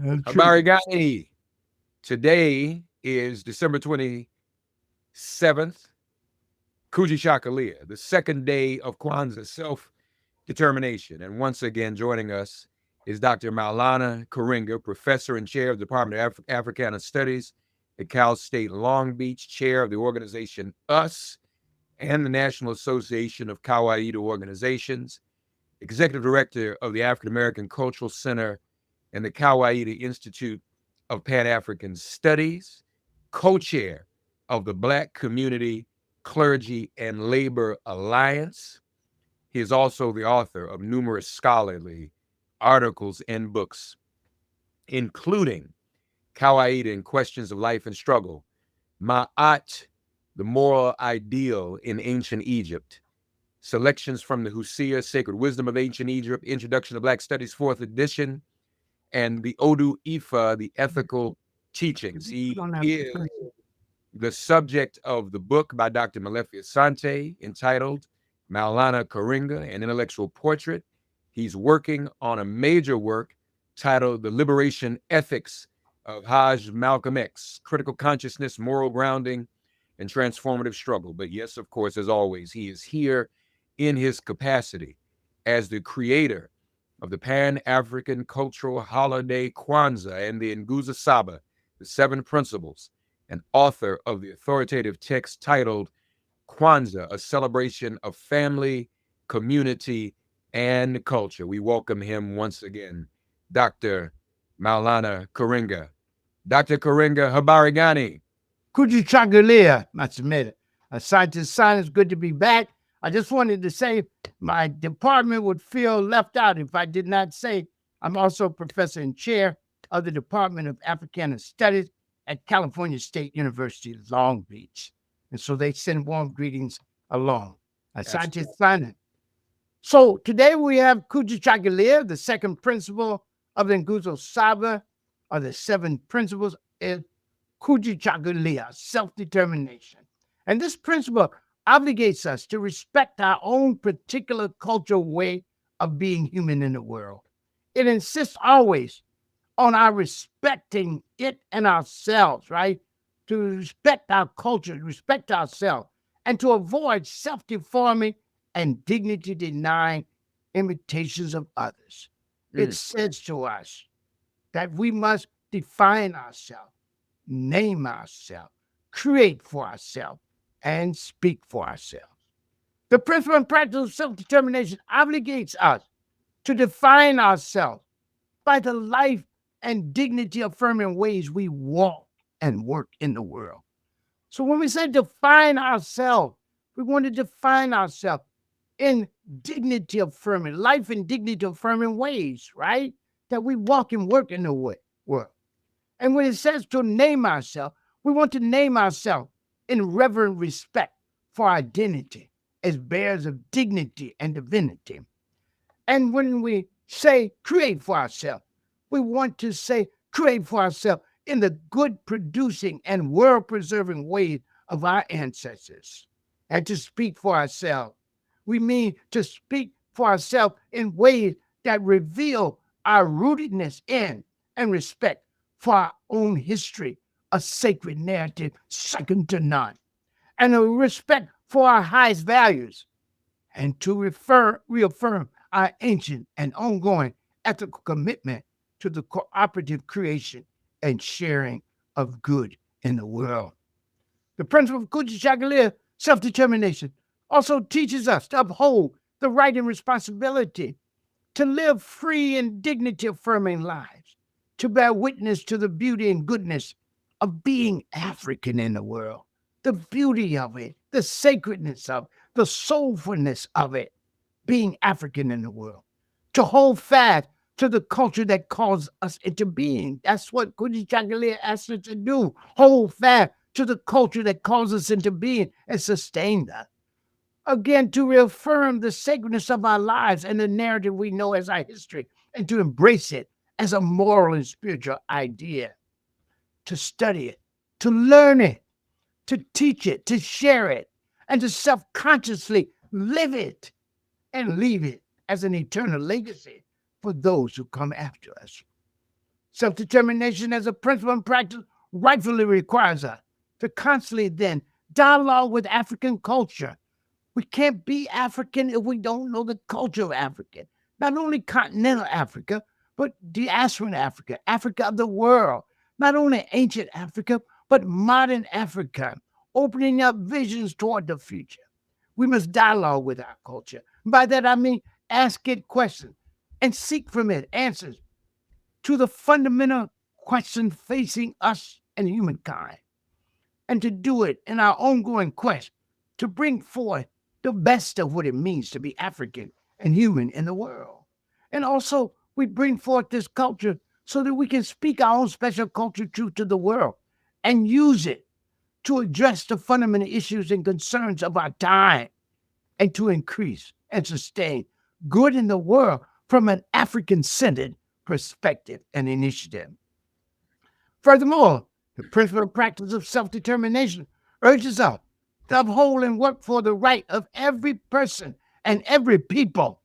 True. Habari Gani. Today is December 27th, Kujishakalia, the second day of Kwanzaa self determination. And once again, joining us is Dr. Maulana Karinga, professor and chair of the Department of Africana Studies at Cal State Long Beach, chair of the organization US and the National Association of Kawaii Organizations, executive director of the African American Cultural Center and the Kawaii Institute of Pan African Studies, co chair of the Black Community, Clergy, and Labor Alliance. He is also the author of numerous scholarly articles and books, including Kawaii and Questions of Life and Struggle, Ma'at, the Moral Ideal in Ancient Egypt, selections from the Husia, Sacred Wisdom of Ancient Egypt, Introduction to Black Studies, 4th edition, and the Odu Ifa, the Ethical Teachings. He Don't have to is finish. the subject of the book by Dr. Malefia Sante entitled Maulana Karinga, An Intellectual Portrait. He's working on a major work titled The Liberation Ethics of Hajj Malcolm X, Critical Consciousness, Moral Grounding, and Transformative Struggle. But yes, of course, as always, he is here in his capacity as the creator of the Pan African cultural holiday Kwanzaa and the Nguza Saba, the Seven Principles, and author of the authoritative text titled Kwanzaa, a celebration of family, community, and culture. We welcome him once again, Dr. Maulana Karinga. Dr. Karinga, habari gani? Kujichagulia, Matsumator. Scientist Science, good to be back. I just wanted to say my department would feel left out if I did not say I'm also professor and chair of the Department of Africana Studies at California State University, Long Beach. And so they send warm greetings along. Absolutely. Scientist Science. So today we have Kujichagulia, the second principle of the Nguzo Saba, or the seven principles. Kujichagulia, self-determination. And this principle obligates us to respect our own particular cultural way of being human in the world. It insists always on our respecting it and ourselves, right? To respect our culture, respect ourselves, and to avoid self-deforming and dignity denying imitations of others. It Mm, says to us that we must define ourselves, name ourselves, create for ourselves, and speak for ourselves. The principle and practice of self determination obligates us to define ourselves by the life and dignity affirming ways we walk and work in the world. So when we say define ourselves, we want to define ourselves in dignity affirming, life and dignity affirming ways, right? That we walk and work in the world. And when it says to name ourselves, we want to name ourselves in reverent respect for identity as bearers of dignity and divinity. And when we say create for ourselves, we want to say create for ourselves in the good producing and world preserving ways of our ancestors. And to speak for ourselves, we mean to speak for ourselves in ways that reveal our rootedness in and respect for our own history, a sacred narrative second to none, and a respect for our highest values, and to reaffirm our ancient and ongoing ethical commitment to the cooperative creation and sharing of good in the world. The principle of Kujichagulia, self determination, also teaches us to uphold the right and responsibility to live free and dignity affirming lives, to bear witness to the beauty and goodness of being African in the world, the beauty of it, the sacredness of it, the soulfulness of it, being African in the world, to hold fast to the culture that calls us into being. That's what Kujichagulia asks us to do. Hold fast to the culture that calls us into being and sustain that. Again, to reaffirm the sacredness of our lives and the narrative we know as our history, and to embrace it as a moral and spiritual idea, to study it, to learn it, to teach it, to share it, and to self consciously live it and leave it as an eternal legacy for those who come after us. Self-determination as a principle and practice rightfully requires us to constantly then dialogue with African culture. We can't be African if we don't know the culture of Africa. Not only continental Africa, but diasporan Africa, Africa of the world. Not only ancient Africa, but modern Africa, opening up visions toward the future. We must dialogue with our culture. By that I mean ask it questions and seek from it answers to the fundamental question facing us and humankind, and to do it in our ongoing quest to bring forth the best of what it means to be African and human in the world. And also, we bring forth this culture so that we can speak our own special culture truth to the world and use it to address the fundamental issues and concerns of our time and to increase and sustain good in the world from an African-centered perspective and initiative. Furthermore, the principle and practice of self-determination urges us to uphold and work for the right of every person and every people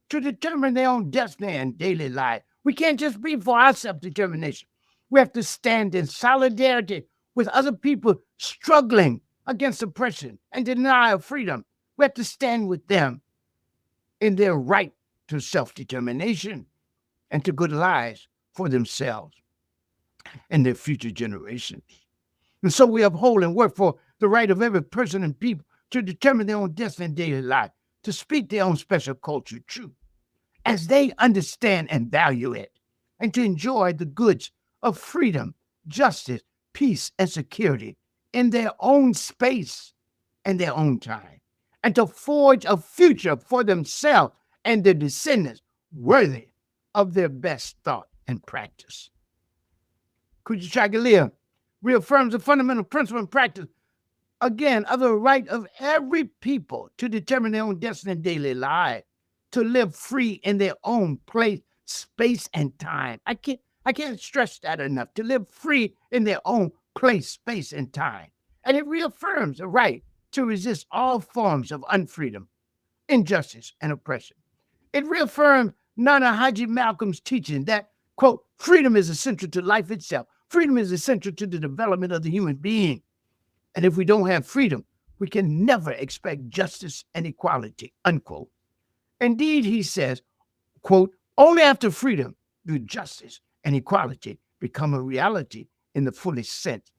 to determine their own destiny and daily life. We can't just be for our self-determination. We have to stand in solidarity with other people struggling against oppression and denial of freedom. We have to stand with them in their right to self-determination and to good lives for themselves and their future generations. And so we uphold and work for the right of every person and people to determine their own destiny and daily life, to speak their own special culture truth, as they understand and value it, and to enjoy the goods of freedom, justice, peace, and security in their own space and their own time, and to forge a future for themselves and their descendants worthy of their best thought and practice. Kujichagulia reaffirms the fundamental principle and practice, again, of the right of every people to determine their own destiny and daily life, to live free in their own place, space, and time. I can't stress that enough, to live free in their own place, space, and time. And it reaffirms the right to resist all forms of unfreedom, injustice, and oppression. It reaffirms Nana Haji Malcolm's teaching that, quote, freedom is essential to life itself. Freedom is essential to the development of the human being. And if we don't have freedom, we can never expect justice and equality, unquote. Indeed, he says, quote, only after freedom do justice and equality become a reality in the fullest sense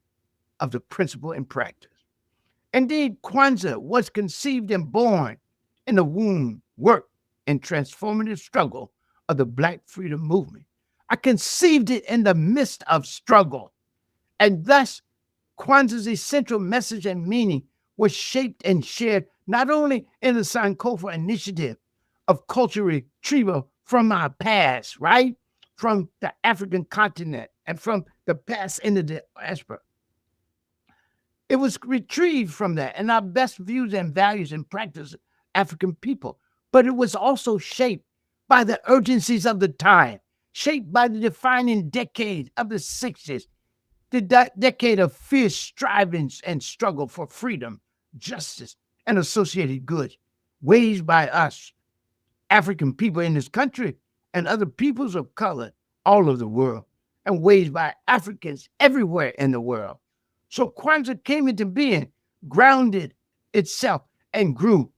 of the principle and practice. Indeed, Kwanzaa was conceived and born in the womb, work, and transformative struggle of the Black freedom movement. I conceived it in the midst of struggle, and thus Kwanzaa's essential message and meaning was shaped and shared not only in the Sankofa initiative of cultural retrieval from our past, right? From the African continent and from the past into the diaspora. It was retrieved from that and our best views and values and practices of African people. But it was also shaped by the urgencies of the time, shaped by the defining decade of the 60s, the decade of fierce strivings and struggle for freedom, justice, and associated goods, waged by us, African people in this country, and other peoples of color all over the world, and waged by Africans everywhere in the world. So Kwanzaa came into being, grounded itself, and grew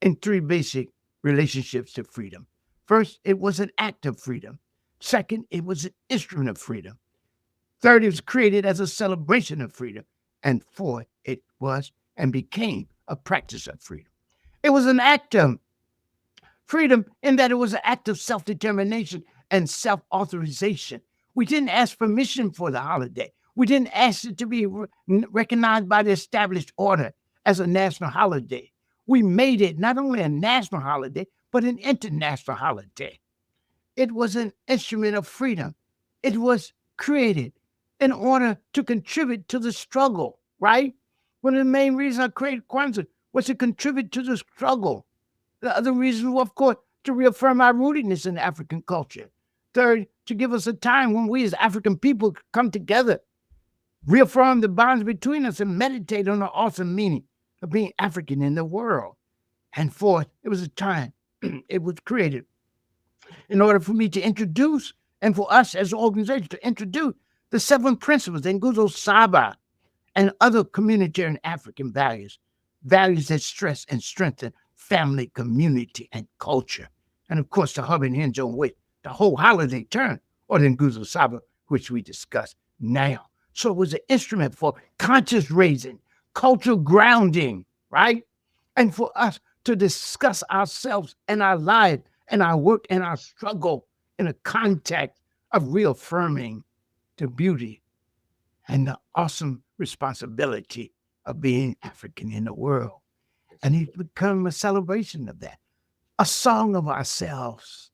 in three basic relationships to freedom. First, it was an act of freedom. Second, it was an instrument of freedom. Third, it was created as a celebration of freedom. And fourth, it was and became a practice of freedom. It was an act of freedom in that it was an act of self-determination and self-authorization. We didn't ask permission for the holiday. We didn't ask it to be recognized by the established order as a national holiday. We made it not only a national holiday, but an international holiday. It was an instrument of freedom. It was created in order to contribute to the struggle, right? One of the main reasons I created Kwanzaa was to contribute to the struggle. The other reason was, of course, to reaffirm our rootedness in African culture. Third, to give us a time when we as African people could come together, reaffirm the bonds between us, and meditate on the awesome meaning of being African in the world. And fourth, it was a time it was created in order for me to introduce and for us as an organization to introduce the 7 principles in Nguzo Saba and other communitarian African values, values that stress and strengthen family, community, and culture. And of course, the hub and hinge on which the whole holiday turned, or the Nguzo Saba, which we discuss now. So it was an instrument for conscious raising, cultural grounding, right? And for us to discuss ourselves and our lives and our work and our struggle in a context of reaffirming the beauty and the awesome responsibility of being African in the world. And it's become a celebration of that, a song of ourselves,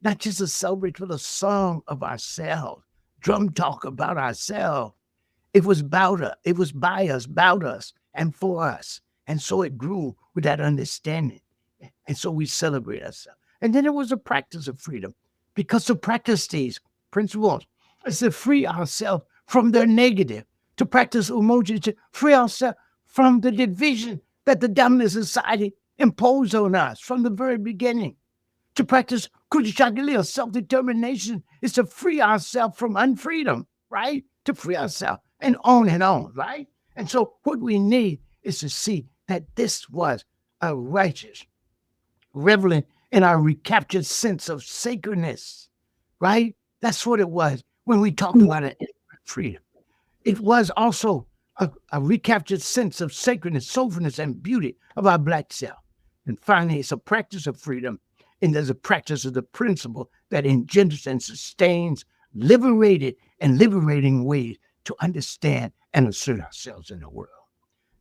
not just a celebration, but a song of ourselves, drum talk about ourselves. It was about us, it was by us, about us, and for us. And so it grew with that understanding. And so we celebrate ourselves. And then it was a practice of freedom, because to practice these principles is to free ourselves from the negative, to practice umoja, to free ourselves from the division that the dominant society imposed on us from the very beginning. To practice Kujichagulia, self-determination, is to free ourselves from unfreedom, right? To free ourselves and on, right? And so what we need is to see that this was a righteous, reveling in our recaptured sense of sacredness, right? That's what it was when we talked about it, freedom. It was also a recaptured sense of sacredness, soulfulness, and beauty of our Black self. And finally, it's a practice of freedom, and there's a practice of the principle that engenders and sustains liberated and liberating ways to understand and assert ourselves in the world.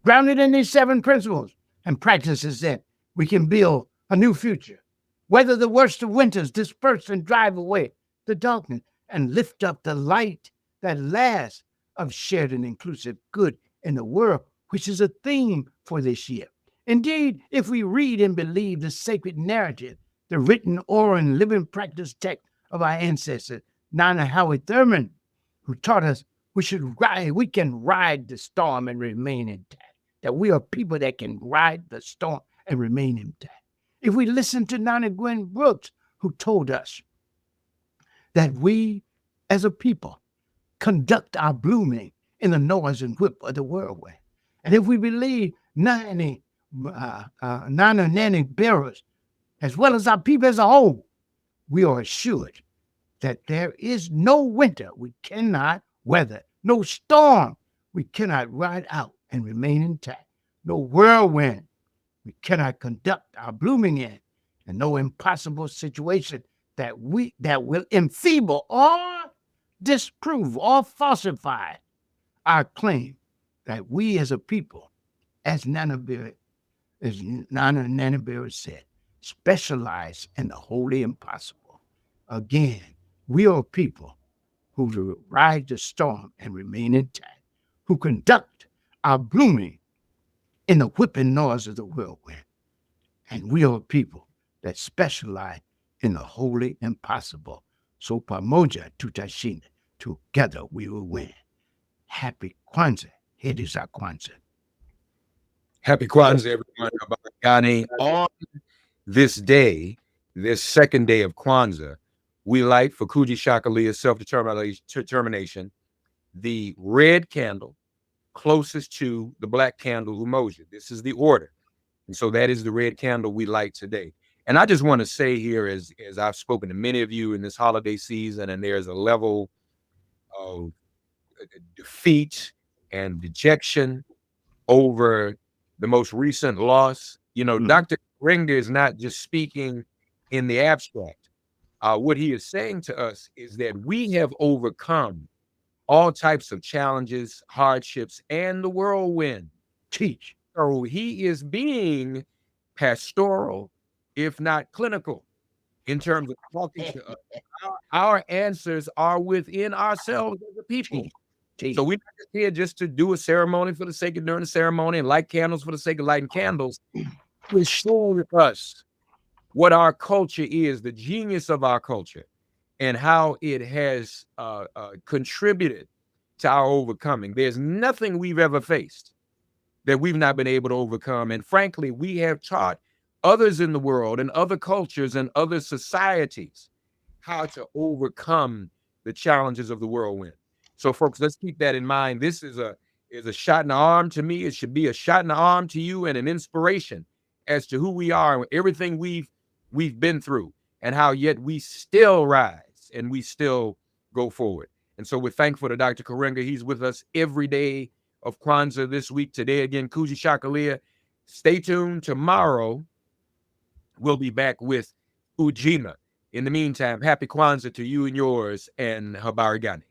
Grounded in these 7 principles and practices, that we can build a new future, weather the worst of winters, disperse and drive away the darkness, and lift up the light that lasts of shared and inclusive good in the world, which is a theme for this year. Indeed, if we read and believe the sacred narrative, the written, oral, and living practice text of our ancestors, Nana Howard Thurman, who taught us we can ride the storm and remain intact, that we are people that can ride the storm and remain intact. If we listen to Nana Gwen Brooks, who told us that we as a people conduct our blooming in the noise and whip of the whirlwind. And if we believe Nana Nanny bearers, as well as our people as a whole, we are assured that there is no winter we cannot weather, no storm we cannot ride out and remain intact, no whirlwind we cannot conduct our blooming in, and no impossible situation that will enfeeble or disprove or falsify our claim that we as a people, as Nana Nanny said, specialize in the wholly impossible. Again, we are people who ride the storm and remain intact, who conduct our blooming in the whipping noise of the whirlwind. And we are people that specialize in the wholly impossible. So pamoja tutashina, together we will win. Happy Kwanzaa. Heri za Kwanzaa. Happy Kwanzaa, everyone. Abagani. On this day, this second day of Kwanzaa, we light for Kujichagulia's self-determination the red candle closest to the black candle Umoja. This is the order. And so that is the red candle we light today. And I just want to say here, as I've spoken to many of you in this holiday season, and there's a level of defeat and dejection over the most recent loss. You know, Dr. Karenga is not just speaking in the abstract. What he is saying to us is that we have overcome all types of challenges, hardships, and the whirlwind. Teach. So he is being pastoral, if not clinical, in terms of talking to us. Our answers are within ourselves as a people. So we're not just here just to do a ceremony for the sake of doing a ceremony and light candles for the sake of lighting candles. To share with us what our culture is, the genius of our culture, and how it has contributed to our overcoming. There's nothing we've ever faced that we've not been able to overcome. And frankly, we have taught others in the world and other cultures and other societies how to overcome the challenges of the whirlwind. So, folks, let's keep that in mind. This is a shot in the arm to me. It should be a shot in the arm to you and an inspiration as to who we are and everything we've been through, and how yet we still rise and we still go forward. And so we're thankful to Dr. Karenga. He's with us every day of Kwanzaa this week. Today, again, Kuji Shakalia. Stay tuned. Tomorrow, we'll be back with Ujima. In the meantime, happy Kwanzaa to you and yours, and Habari Gani.